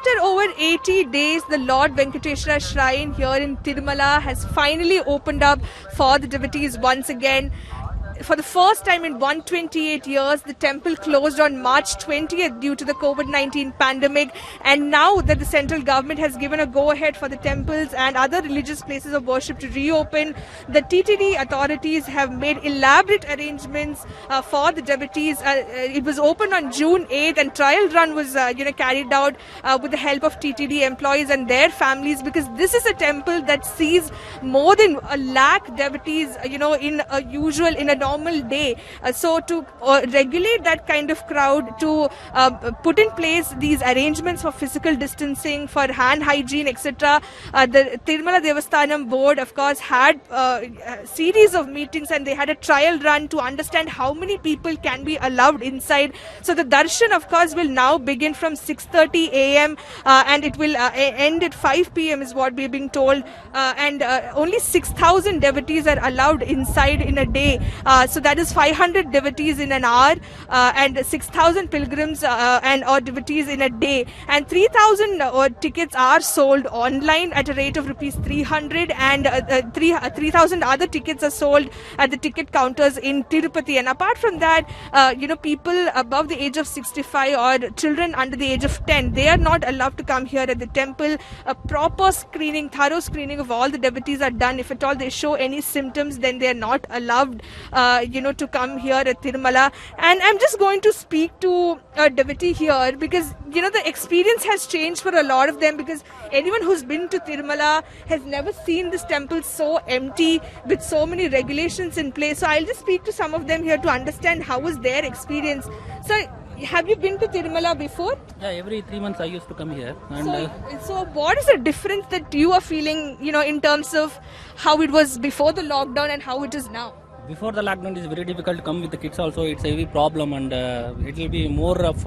After over 80 days, the Lord Venkateshwara Shrine here in Tirumala has finally opened up for the devotees once again. For the first time in 128 years, the temple closed on March 20th due to the COVID-19 pandemic. And now that the central government has given a go-ahead for the temples and other religious places of worship to reopen, the TTD authorities have made elaborate arrangements for the devotees. It was opened on June 8th, and trial run was carried out with the help of TTD employees and their families, because this is a temple that sees more than 1 lakh devotees, in a normal day. So to regulate that kind of crowd, to put in place these arrangements for physical distancing, for hand hygiene, etc. The Tirumala Devasthanam board, of course, had a series of meetings, and they had a trial run to understand how many people can be allowed inside. So the darshan, of course, will now begin from 6:30 a.m. And it will end at 5 p.m. is what we're being told. And only 6,000 devotees are allowed inside in a day. So that is 500 devotees in an hour, and 6,000 pilgrims or devotees in a day. And 3,000 tickets are sold online at a rate of rupees 300, and 3,000 other tickets are sold at the ticket counters in Tirupati. And apart from that, people above the age of 65 or children under the age of 10, they are not allowed to come here at the temple. A proper screening, thorough screening of all the devotees are done. If at all they show any symptoms, then they are not allowed to come here at Tirumala. And I'm just going to speak to a devotee here, because the experience has changed for a lot of them, because anyone who's been to Tirumala has never seen this temple so empty with so many regulations in place. So I'll just speak to some of them here to understand how was their experience. So have you been to Tirumala before? Yeah, every 3 months I used to come here. And so what is the difference that you are feeling, in terms of how it was before the lockdown and how it is now? Before the lockdown, it is very difficult to come with the kids also. It's a heavy problem, and it will be more of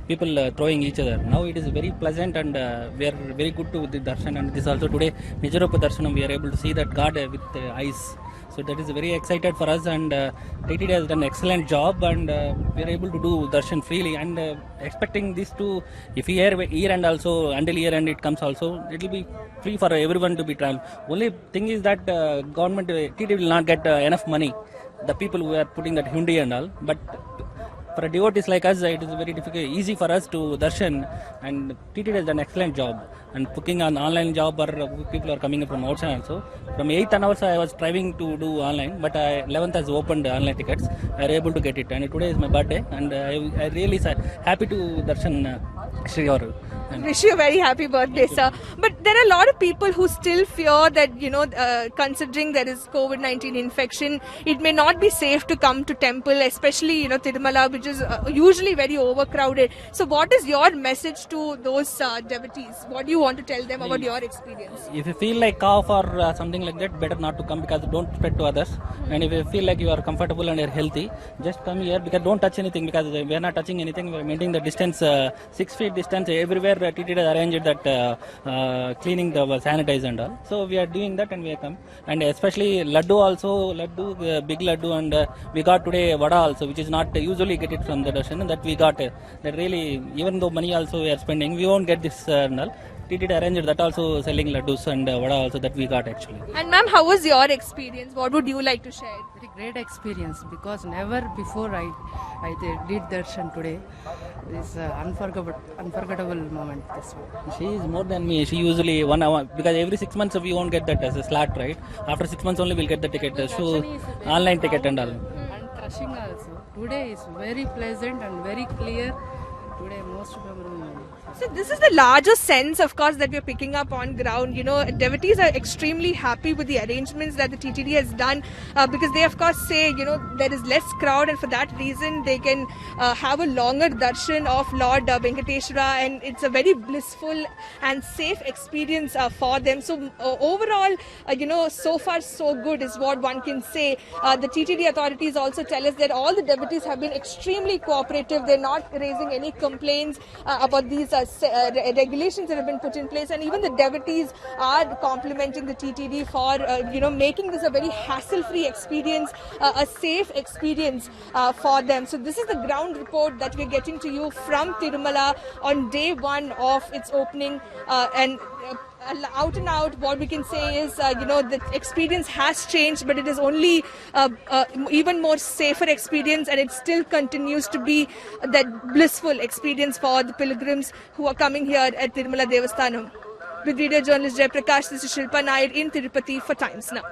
people throwing each other. Now it is very pleasant, and we are very good to the darshan. And this also today, Nijarupa Darshanam, we are able to see that God with eyes. So that is very excited for us, and TTD has done excellent job, and we are able to do darshan freely, and expecting this to, if year end also, until year end it comes also, it will be free for everyone to be travel. Only thing is that government, TTD will not get enough money, the people who are putting that hundi and all, but for devotees like us, it is very difficult, easy for us to darshan, and TTD has done excellent job. And booking an online job, or people are coming from outside also. From 8th onwards, I was striving to do online, but 11th has opened online tickets. I was able to get it, and today is my birthday, and I really happy to darshan Shri Gauru. Wish you a very happy birthday, sir. But there are a lot of people who still fear that, considering there is COVID-19 infection, it may not be safe to come to temple, especially, Tirumala, which is usually very overcrowded. So what is your message to those devotees? What do you want to tell them about your experience? If you feel like cough or something like that, better not to come, because don't spread to others. And if you feel like you are comfortable and are healthy, just come here, because don't touch anything, because we are not touching anything. We are maintaining the distance, 6 feet distance everywhere. TTD has arranged that cleaning the sanitize and all. So we are doing that, and we come. And especially laddu also, big laddu, and we got today vada also, which is not usually get it from the darshan. That we got that really, even though money also we are spending, we won't get this and all. TTD arranged that also, selling laddus and vada also, that we got actually. And ma'am, how was your experience? What would you like to share? Very great experience, because never before I did darshan today. This unforgettable moment. This one. She is more than me. She usually 1 hour, because every 6 months we won't get that as a slot, right? After 6 months only we'll get the ticket, so online ticket and all. And crushing also. Today is very pleasant and very clear. Today most memorable moment. So this is the larger sense, of course, that we're picking up on ground. Devotees are extremely happy with the arrangements that the TTD has done, because they, of course, say, there is less crowd, and for that reason they can have a longer darshan of Lord Venkateshwara, and it's a very blissful and safe experience for them. So overall, so far so good is what one can say. The TTD authorities also tell us that all the devotees have been extremely cooperative. They're not raising any complaints about these regulations that have been put in place, and even the devotees are complimenting the TTD for making this a very hassle-free experience, a safe experience for them. So this is the ground report that we're getting to you from Tirumala on day one of its opening, and out and out what we can say is the experience has changed, but it is only even more safer experience, and it still continues to be that blissful experience for the pilgrims who are coming here at Tirumala Devasthanam. With video journalist Jay Prakash, this is Shilpa Nair in Tirupati for Times Now.